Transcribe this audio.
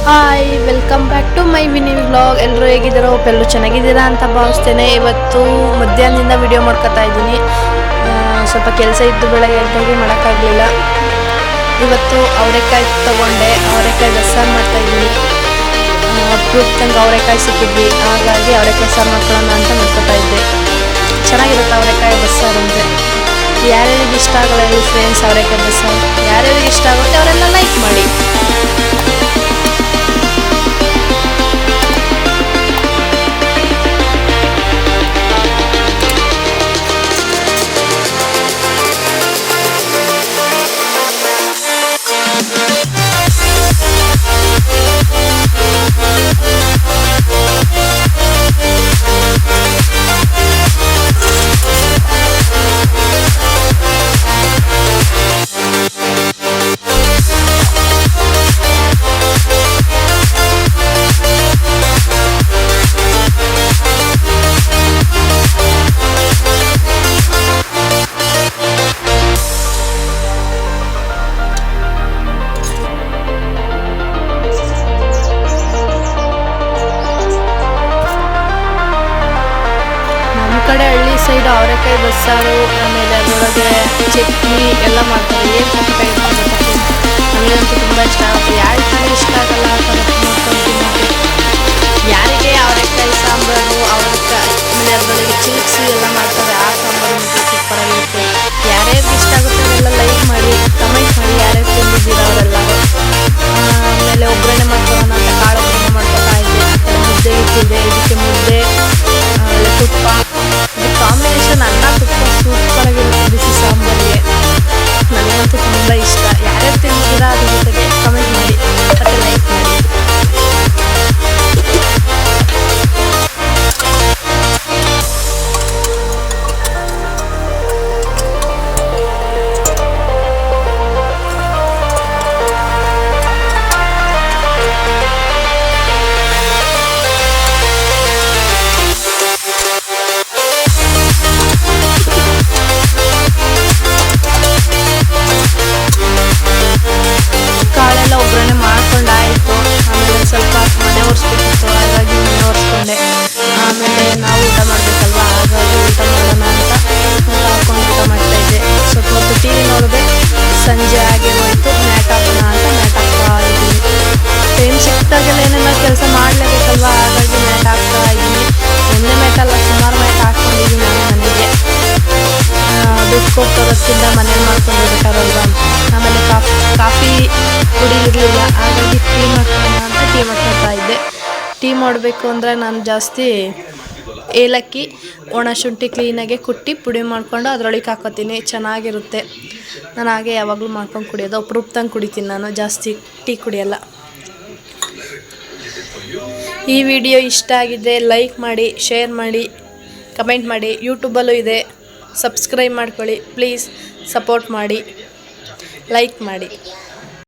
Hi, welcome back to my mini vlog. ಎಲ್ಲರೂ ಹೇಗಿದ್ದೀರೋ? ಎಲ್ಲರೂ ಚೆನ್ನಾಗಿದ್ದೀರಾ ಅಂತ ಭಾವಿಸ್ತೇನೆ. ಇವತ್ತು ಮಧ್ಯಾಹ್ನದಿಂದ ವಿಡಿಯೋ ಮಾಡ್ಕೊತಾ ಇದ್ದೀನಿ. ಸ್ವಲ್ಪ ಕೆಲಸ ಇದ್ದು ಬೆಳಗ್ಗೆ ಎದ್ದು ಮಾಡೋಕ್ಕಾಗಲಿಲ್ಲ. ಇವತ್ತು ಅವರೆಕಾಯಿ ತೊಗೊಂಡೆ, ಅವರೆಕಾಯಿ ಬಸ್ಸಾರು ಮಾಡ್ತಾಯಿದ್ದೀನಿ. ಅಪ್ರೂಪದಂಗೆ ಅವರೆಕಾಯಿ ಸಿಕ್ಕಿದ್ವಿ, ಹಾಗಾಗಿ ಅವರೆಕಾಯಿ ಸಾರು ಮಾಡ್ಕೊಳ್ಳೋಣ ಅಂತ ಮಾಡ್ಕೊತಾ ಇದ್ದೆ. ಚೆನ್ನಾಗಿರುತ್ತೆ ಅವರೆಕಾಯಿ ಬಸ್ಸಾರು ಅಂದರೆ. ಯಾರ್ಯಾರಿಗೆ ಇಷ್ಟ ಆಗಲ್ಲ ಹೇಳಿ ಫ್ರೆಂಡ್ಸ್ ಅವರೆಕಾಯಿ ಬಸ್ಸಾರು? ಯಾರ್ಯಾರಿಗೆ ಇಷ್ಟ ಆಗುತ್ತೆ ಅವರೆಲ್ಲ ಲೈಕ್ ಮಾಡಿ. ಕಡೆ ಹಳ್ಳಿ ಸೈಡ್ ಅವರೆಕಾಯಿ ಬಸ್ಸಾರು, ಆಮೇಲೆ ಅದರೊಳಗೆ ಚಟ್ನಿ ಎಲ್ಲ ಮಾಡ್ತಾರೆ. ಏನು ಸಕ್ಕತ್ತಾಗಿ ಇರ್ತದೆ. ನಮಗಂತೂ ತುಂಬ ಇಷ್ಟ ಆಗುತ್ತೆ. ಯಾರಿಗೆ ಇಷ್ಟ ಆಗಲ್ಲ ಆ ಥರ ಮಾಡ್ಕೊಂಡು ತಿನ್ನೋದು. ಯಾರಿಗೆ ಅವರೆಕಾಯಿ ಸಾಂಬಾರು, ಅವರೆಕಾಯಿ ಆಮೇಲೆ ಅದರೊಳಗೆ ಚಿಲ್ಕ್ಸಿ ಎಲ್ಲ ಮಾಡ್ತಾರೆ, ಆ ಸಾಂಬಾರು ಸೂಪರಾಗಿರುತ್ತೆ. ಯಾರ್ಯಾರಿಗೆ ಇಷ್ಟ ಆಗುತ್ತೆ ಅವರೆಲ್ಲ ಲೈಕ್ ಮಾಡಿ, ಕಮೆಂಟ್ ಮಾಡಿ ಯಾರ್ಯಾರು ತಿಂದಿದ್ದೀರಾ ಅವರೆಲ್ಲ. ಆಮೇಲೆ ಒಗ್ಗರಣೆ ಮಾಡ್ಕೊಳ್ಳೋಣ ಅಂತ ಕಾಳು ಒಗ್ಗರಣೆ ಮಾಡ್ಕೊತಾ ಇದ್ದೆ. ಮುದ್ದೆ ಇಟ್ಟಿದ್ದೆ, ಇದಕ್ಕೆ ಮುದ್ದೆ ಆಮೇಲೆ ತುಪ್ಪ. ಇದು ಕಾಂಬಿನೇಷನ್ ಅನ್ನ ತುಪ್ಪ ಸೂಪರಾಗಿರುತ್ತೆ ಬಿಸಿ ಸಾಂಬಾರಿಗೆ. ನನಗಂತೂ ತುಂಬ ಇಷ್ಟ. ಯಾರ್ಯಾರು ತಿಂದಿದ್ದೀರಾ ಅದ್ರ ಜೊತೆಗೆ ಕಮೆಂಟ್ ಮಾಡಿ ಮತ್ತು ಲೈಕ್ ಮಾಡಿ. ಒಗ್ಗರಣೆ ಮಾಡ್ಕೊಂಡಾಯಿತು. ಆಮೇಲೆ ಸ್ವಲ್ಪ ಮನೆ ಒರೆಸ್ಬೇಕಿತ್ತು, ಹಾಗಾಗಿ ಮನೆ ಒರೆಸ್ಕೊಂಡೆ. ಆಮೇಲೆ ನಾವು ಊಟ ಮಾಡಬೇಕಲ್ವ, ಹಾಗಾಗಿ ಊಟ ಮಾಡೋಣ ಅಂತ ಹಾಕೊಂಡು ಊಟ ಮಾಡ್ತಾಯಿದ್ದೆ. ಸ್ವಲ್ಪ ಹೊತ್ತು ಟಿ ವಿ ನೋಡಿದೆ. ಸಂಜೆ ಆಗಿ ಹೋಯಿತು, ಮ್ಯಾಟ್ ಹಾಕೋಣ ಅಂತ ಮ್ಯಾಟ್ ಹಾಕ್ತಾ ಇದ್ದೀನಿ. ಟೈಮ್ ಸಿಕ್ತಾಗೆಲ್ಲ ಏನೆಲ್ಲ ಕೆಲಸ ಮಾಡಲೇಬೇಕಲ್ವ, ಹಾಗಾಗಿ ಮ್ಯಾಟ್ ಹಾಕ್ತಾ ಇದ್ದೀನಿ. ಒಂದೇ ಮ್ಯಾಟ್ ಅಲ್ಲ, ಸುಮಾರು ಮ್ಯಾಟ್ ಹಾಕ್ಕೊಂಡಿದ್ದೀನಿ ನಾನು ಮನೆಗೆ. ದುಡ್ಡು ಕೊಟ್ಟೋದಕ್ಕಿಂತ ಮನೇಲಿ ಮಾಡ್ಕೊಂಡು ಬಿಟ್ಟಾರಲ್ವ. ಆಮೇಲೆ ಕಾಫಿ ಕುಡಿಲಿರಲಿಲ್ಲ, ಹಾಗಾಗಿ ಟೀ ಮಾಡ್ಕೊಳ್ಳೋಣ ಅಂತ ಟೀ ಮಾಡ್ಕೊತಾ ಇದ್ದೆ. ಟೀ ಮಾಡಬೇಕು ಅಂದರೆ ನಾನು ಜಾಸ್ತಿ ಏಲಕ್ಕಿ, ಒಣ ಶುಂಠಿ ಕ್ಲೀನಾಗೆ ಕುಟ್ಟಿ ಪುಡಿ ಮಾಡಿಕೊಂಡು ಅದರೊಳಗೆ ಹಾಕೋತೀನಿ. ಚೆನ್ನಾಗಿರುತ್ತೆ. ನಾನು ಹಾಗೆ ಯಾವಾಗಲೂ ಮಾಡ್ಕೊಂಡು ಕುಡಿಯೋದು. ಅಪರೂಪದಂಗೆ ಕುಡಿತೀನಿ ನಾನು, ಜಾಸ್ತಿ ಟೀ ಕುಡಿಯೋಲ್ಲ. ಈ ವಿಡಿಯೋ ಇಷ್ಟ ಆಗಿದ್ದರೆ ಲೈಕ್ ಮಾಡಿ, ಶೇರ್ ಮಾಡಿ, ಕಮೆಂಟ್ ಮಾಡಿ. ಯೂಟ್ಯೂಬಲ್ಲೂ ಇದೆ, ಸಬ್ಸ್ಕ್ರೈಬ್ ಮಾಡ್ಕೊಳ್ಳಿ ಪ್ಲೀಸ್. ಸಪೋರ್ಟ್ ಮಾಡಿ, ಲೈಕ್ ಮಾಡಿ.